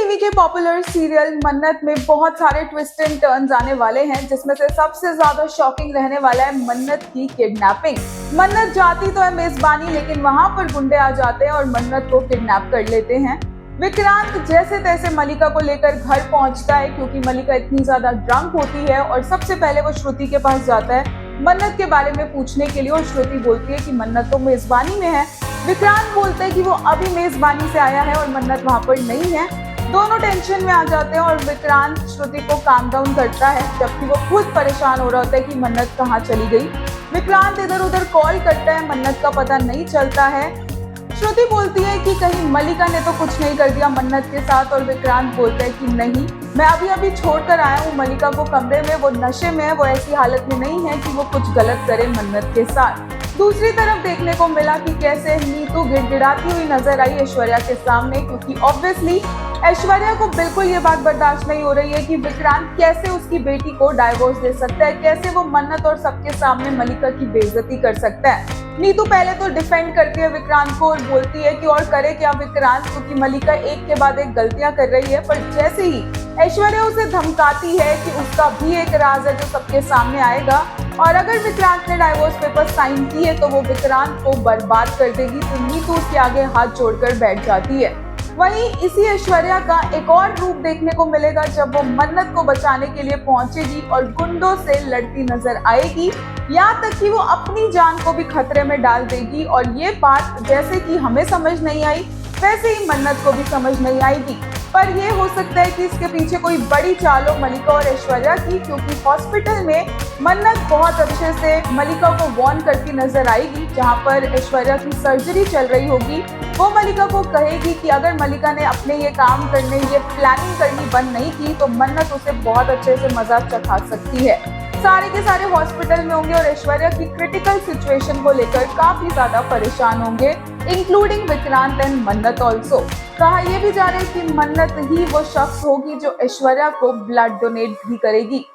TV के popular serial मन्नत में बहुत सारे ट्विस्ट एंड टर्न्स आने वाले हैं, जिसमें से सबसे ज्यादा शॉकिंग रहने वाला है मन्नत की किडनैपिंग। मन्नत जाती तो है मेजबानी, लेकिन वहां पर गुंडे आ जाते हैं और मन्नत को किडनैप कर लेते हैं। विक्रांत जैसे तैसे मलिका को लेकर घर पहुंचता है, क्योंकि मलिका इतनी ज्यादा ड्रंक होती है और सबसे पहले वो श्रुति के पास जाता है मन्नत के बारे में पूछने के लिए। और श्रुति बोलती है कि मन्नत तो मेजबानी में है। विक्रांत बोलते हैं कि वो अभी मेजबानी से आया है और मन्नत वहां पर नहीं है। दोनों टेंशन में आ जाते हैं और विक्रांत श्रुति को काम डाउन करता है, जबकि वो खुद परेशान हो रहा होता है कि मन्नत कहाँ चली गई। विक्रांत इधर उधर कॉल करता है, मन्नत का पता नहीं चलता है। श्रुति बोलती है कि कहीं मलिका ने तो कुछ नहीं कर दिया मन्नत के साथ, और विक्रांत बोलता है कि नहीं, मैं अभी अभी छोड़कर आया हूँ मलिका को कमरे में, वो नशे में है, वो ऐसी हालत में नहीं है कि वो कुछ गलत करे मन्नत के साथ। दूसरी तरफ देखने को मिला कि कैसे नीतू गिड़गिड़ाती हुई नजर आई ऐश्वर्या के सामने, क्योंकि ऑब्वियसली ऐश्वर्या को बिल्कुल ये बात बर्दाश्त नहीं हो रही है कि विक्रांत कैसे उसकी बेटी को डाइवोर्स दे सकता है, कैसे वो मन्नत और सबके सामने मलिका की बेइज्जती कर सकता है। नीतू पहले तो डिफेंड करती है विक्रांत को और बोलती है कि और करे क्या विक्रांत, क्योंकि मलिका एक के बाद एक गलतियां कर रही है। पर जैसे ही ऐश्वर्या उसे धमकाती है कि उसका भी एक राज है जो सबके सामने आएगा, और अगर विक्रांत ने डाइवोर्स पेपर साइन किए तो वो विक्रांत को बर्बाद कर देगी, तो नीतू उसके आगे हाथ जोड़कर बैठ जाती है। वहीं इसी ऐश्वर्या का एक और रूप देखने को मिलेगा जब वो मन्नत को बचाने के लिए पहुंचेगी और गुंडों से लड़ती नजर आएगी, यहाँ तक कि वो अपनी जान को भी खतरे में डाल देगी। और ये बात जैसे कि हमें समझ नहीं आई, वैसे ही मन्नत को भी समझ नहीं आएगी। पर यह हो सकता है कि इसके पीछे कोई बड़ी चाल हो मलिका और ऐश्वर्या की, क्योंकि हॉस्पिटल में मन्नत बहुत अच्छे से मलिका को वार्न करती नजर आएगी। जहां पर ऐश्वर्या की सर्जरी चल रही होगी, वो मलिका को कहेगी कि अगर मलिका ने अपने ये काम करने, ये प्लानिंग करनी बंद नहीं की तो मन्नत उसे बहुत अच्छे से मजाक चखा सकती है। सारे के सारे हॉस्पिटल में होंगे और ऐश्वर्या की क्रिटिकल सिचुएशन को लेकर काफी ज्यादा परेशान होंगे, इंक्लूडिंग विक्रांत एंड मन्नत ऑल्सो। कहा यह भी जा रहा है कि मन्नत ही वो शख्स होगी जो ऐश्वर्या को ब्लड डोनेट भी करेगी।